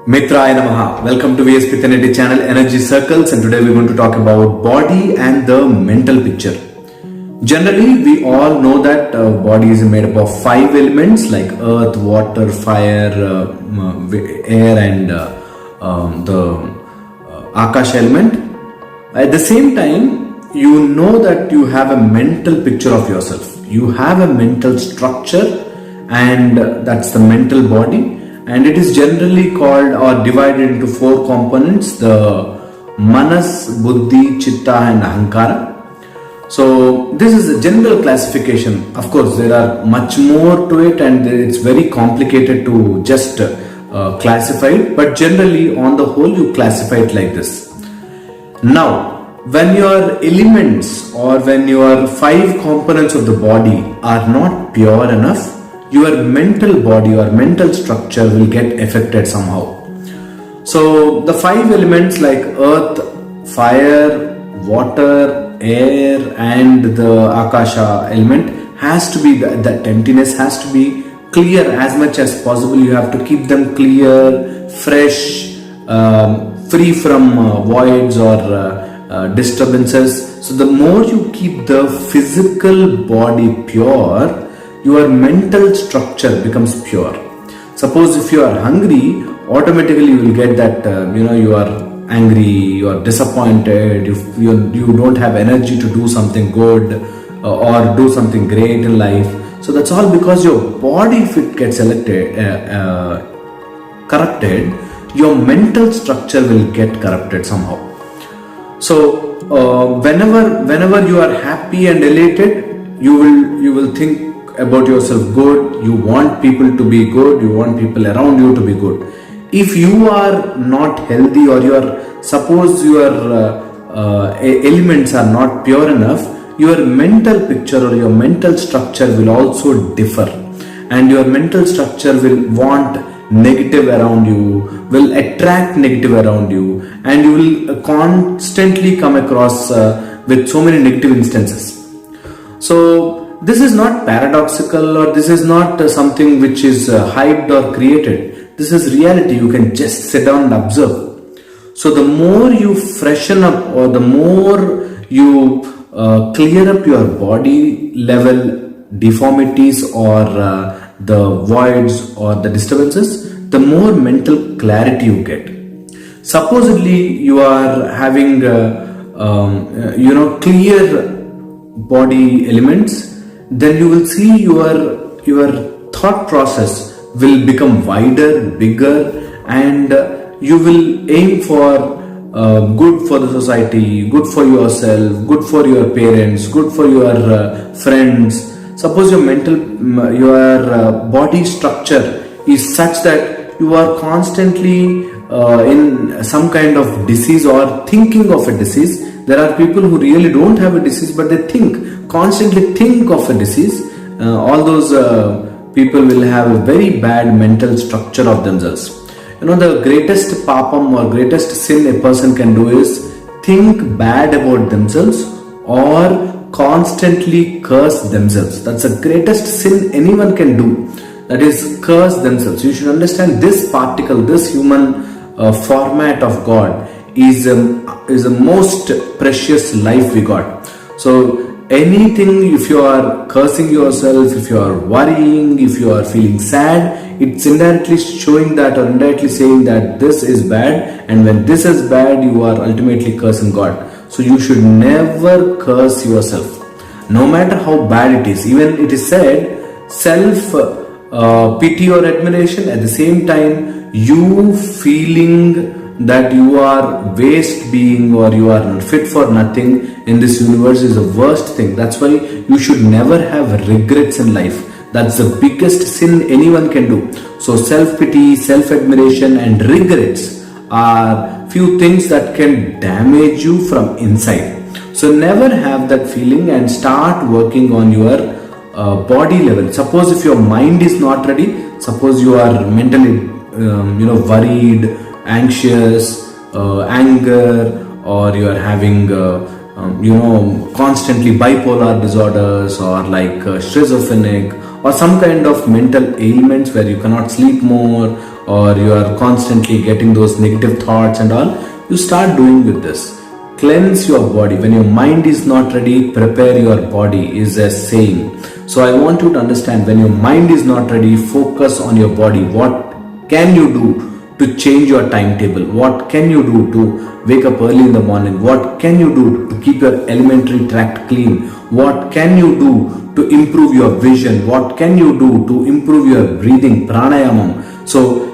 Mitraaya namaha. Welcome to VSPTenneti channel Energy Circles, and today we're going to talk about body and the mental picture. Generally, we all know that body is made up of 5 elements like earth, water, fire, air and the Akash element. At the same time, you know that you have a mental picture of yourself. You have a mental structure, and that's the mental body. And it is generally called or divided into 4 components: the manas, buddhi, chitta and ahankara. So this is a general classification. Of course, there are much more to it, and it's very complicated to just classify it, but generally on the whole you classify it like this. Now, when your elements or when your 5 components of the body are not pure enough, your mental body or mental structure will get affected somehow. So the 5 elements like earth, fire, water, air and the akasha element has to be, that emptiness has to be clear as much as possible. You have to keep them clear, fresh, free from voids or disturbances. So the more you keep the physical body pure, your mental structure becomes pure. Suppose if you are hungry, automatically you will get that you are angry, you are disappointed, you don't have energy to do something good or do something great in life. So that's all because your body, if it gets corrupted, your mental structure will get corrupted somehow. So whenever you are happy and elated, you will think about yourself good, you want people to be good, you want people around you to be good. If you are not healthy or suppose your elements are not pure enough, your mental picture or your mental structure will also differ, and your mental structure will want negative around you, will attract negative around you, and you will constantly come across with so many negative instances. So this is not paradoxical, or this is not something which is hyped or created. This is reality. You can just sit down and observe. So the more you freshen up, or the more you clear up your body level deformities or the voids or the disturbances, the more mental clarity you get. Supposedly you are having clear body elements, then you will see your thought process will become wider, bigger, and you will aim for good for the society, good for yourself, good for your parents, good for your friends. Suppose your body structure is such that you are constantly in some kind of disease or thinking of a disease. There are people who really don't have a disease, but they constantly think of a disease. All those people will have a very bad mental structure of themselves. The greatest papam or greatest sin a person can do is think bad about themselves or constantly curse themselves. That's the greatest sin anyone can do. That is, curse themselves. You should understand this particle, this human format of God is the most precious life we got. So anything, if you are cursing yourself, if you are worrying, if you are feeling sad, it's indirectly showing that or indirectly saying that this is bad, and when this is bad, you are ultimately cursing God. So you should never curse yourself, no matter how bad it is. Even it is said, self pity or admiration, at the same time you feeling that you are waste being or you are fit for nothing in this universe is the worst thing. That's why you should never have regrets in life. That's the biggest sin anyone can do. So self-pity, self-admiration and regrets are few things that can damage you from inside. So never have that feeling and start working on your body level. Suppose if your mind is not ready, suppose you are mentally worried, anxious, anger, or you are having constantly bipolar disorders or like schizophrenic, or some kind of mental ailments where you cannot sleep more, or you are constantly getting those negative thoughts and all, you start doing with this. Cleanse your body. When your mind is not ready, prepare your body, is a saying. So I want you to understand, when your mind is not ready, focus on your body. What can you do to change your timetable? What can you do to wake up early in the morning? What can you do to keep your alimentary tract clean? What can you do to improve your vision? What can you do to improve your breathing, pranayamam? So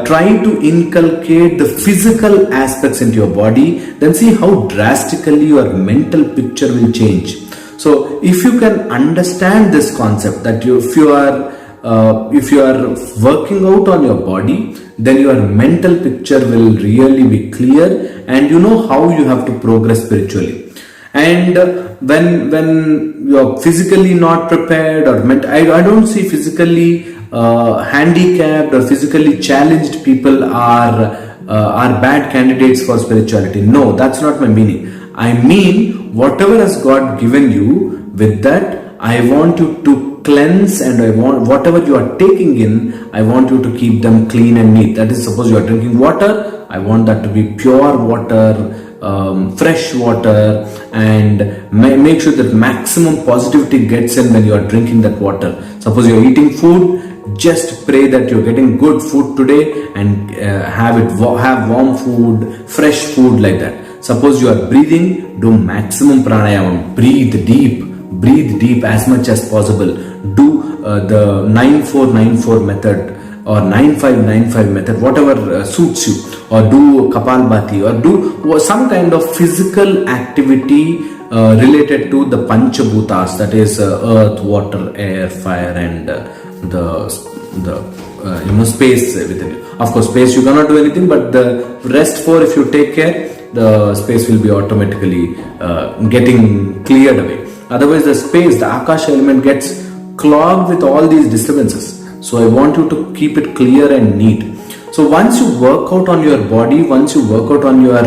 try to inculcate the physical aspects into your body, then see how drastically your mental picture will change. So if you can understand this concept, that if you are working out on your body, then your mental picture will really be clear, and you know how you have to progress spiritually. And when you're physically not prepared, or I don't see physically handicapped or physically challenged people are bad candidates for spirituality. No, that's not my meaning. I mean, whatever has God given you, with that I want you to cleanse, and I want whatever you are taking in, I want you to keep them clean and neat. That is, suppose you are drinking water, I want that to be pure water, fresh water, and make sure that maximum positivity gets in when you are drinking that water. Suppose you are eating food, just pray that you're getting good food today, and have warm food, fresh food, like that. Suppose you are breathing, do maximum pranayama, breathe deep as much as possible. Do the 9494 method or 9595 method, whatever suits you, or do kapalbhati, or do some kind of physical activity related to the panchabhutas, that is earth, water, air, fire, and the space within you. Of course, space you cannot do anything, but the rest four, if you take care, the space will be automatically getting cleared away. Otherwise, the space, the akasha element, gets clogged with all these disturbances. So I want you to keep it clear and neat. So once you work out on your body, once you work out on your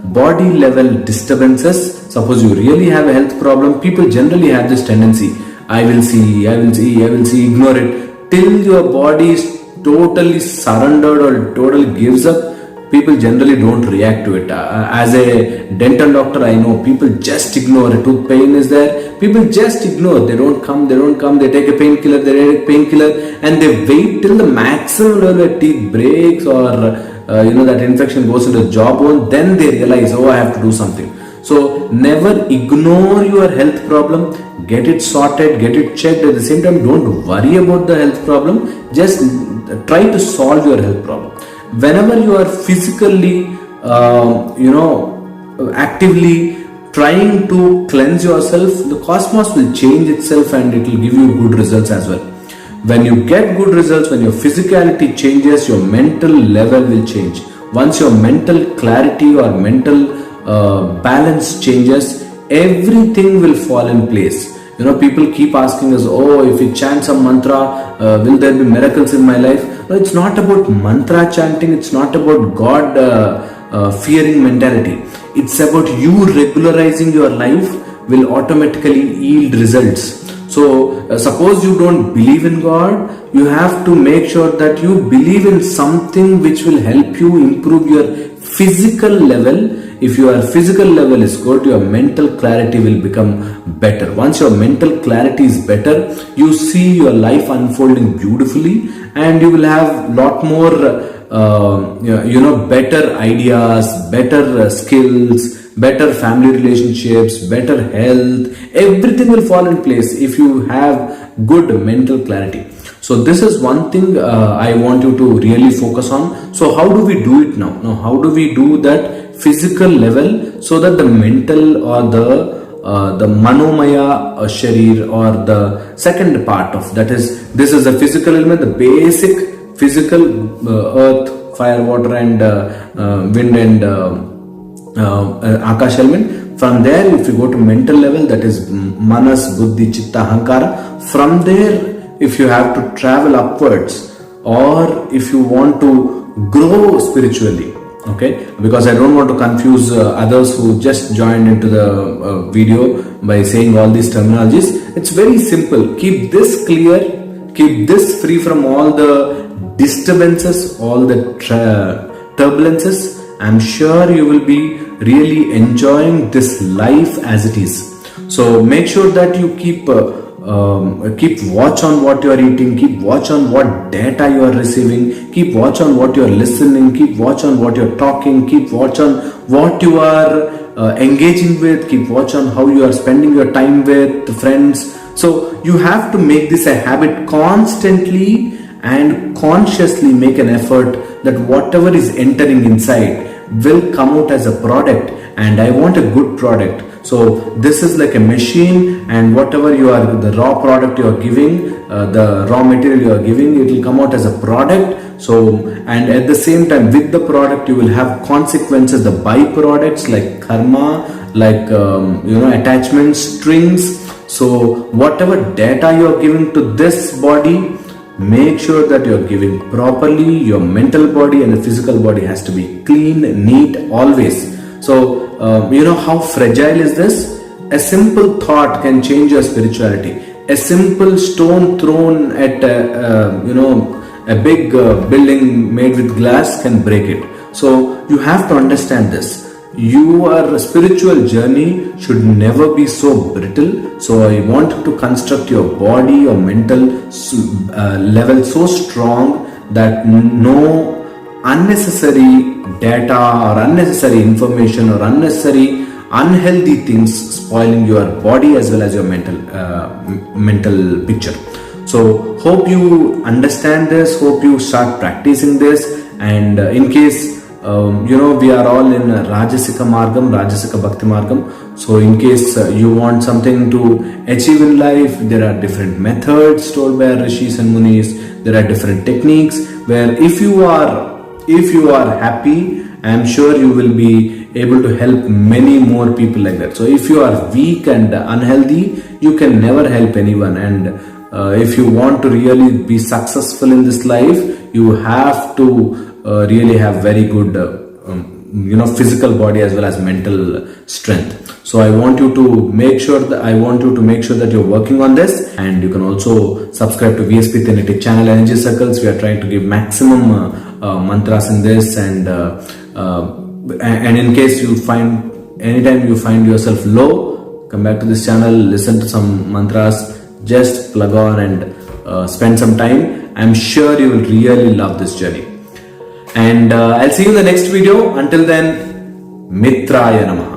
body level disturbances, suppose you really have a health problem, people generally have this tendency, I will see, ignore it, till your body is totally surrendered or totally gives up. People generally don't react to it. As a dental doctor, I know people just ignore it. Tooth pain is there, people just ignore. They don't come. They take a painkiller, and they wait till the maximum level of teeth breaks, or that infection goes into the jawbone. Then they realize, oh, I have to do something. So never ignore your health problem. Get it sorted, get it checked. At the same time, don't worry about the health problem. Just try to solve your health problem. Whenever you are physically, actively trying to cleanse yourself, the cosmos will change itself, and it will give you good results as well. When you get good results, when your physicality changes, your mental level will change. Once your mental clarity or mental balance changes, everything will fall in place. People keep asking us, oh, if we chant some mantra, will there be miracles in my life? No, it's not about mantra chanting. It's not about God fearing mentality. It's about you regularizing your life will automatically yield results. So suppose you don't believe in God, you have to make sure that you believe in something which will help you improve your physical level. If your physical level is good, your mental clarity will become better. Once your mental clarity is better, you see your life unfolding beautifully, and you will have lot more better ideas, better skills, better family relationships, better health. Everything will fall in place if you have good mental clarity. So this is one thing I want you to really focus on. So how do we do it now? Now, how do we do that physical level, so that the mental or the manomaya sharir, or the second part of that, is this is the physical element, the basic physical earth, fire, water, and wind, and akash element. From there, if you go to mental level, that is manas, buddhi, chitta, ahankara. From there, if you have to travel upwards, or if you want to grow spiritually, okay, because I don't want to confuse others who just joined into the video by saying all these terminologies. It's very simple. Keep this clear, Keep this free from all the disturbances, all the turbulences. I'm sure you will be really enjoying this life as it is. So make sure that you keep watch on what you are eating, keep watch on what data you are receiving, keep watch on what you are listening, keep watch on what you are talking, keep watch on what you are engaging with, keep watch on how you are spending your time with friends. So you have to make this a habit, constantly and consciously make an effort that whatever is entering inside will come out as a product, and I want a good product. So this is like a machine, and whatever you are, the raw product you are giving, the raw material you are giving, it will come out as a product. So, and at the same time with the product you will have consequences, the byproducts like karma, like attachment strings. So whatever data you are giving to this body, make sure that you are giving properly. Your mental body and the physical body has to be clean, neat always. So how fragile is this? A simple thought can change your spirituality. A simple stone thrown at a big building made with glass can break it. So you have to understand this. Your spiritual journey should never be so brittle. So I want to construct your body, your mental level so strong that no unnecessary data or unnecessary information or unnecessary unhealthy things spoiling your body as well as your mental picture. So hope you understand this, hope you start practicing this, and in case we are all in Rajasika Margam, Rajasika Bhakti Margam. So in case you want something to achieve in life, there are different methods told by Rishis and Munis. There are different techniques where if you are happy, I am sure you will be able to help many more people like that. So if you are weak and unhealthy, you can never help anyone. And if you want to really be successful in this life, you have to really have very good physical body as well as mental strength. So I want you to make sure that you're working on this, and you can also subscribe to VSPTenneti channel Energy Circles. We are trying to give maximum mantras in this, and in case anytime you find yourself low, come back to this channel, listen to some mantras, just plug on and spend some time. I'm sure you will really love this journey. And I'll see you in the next video. Until then, mitraaya namaha.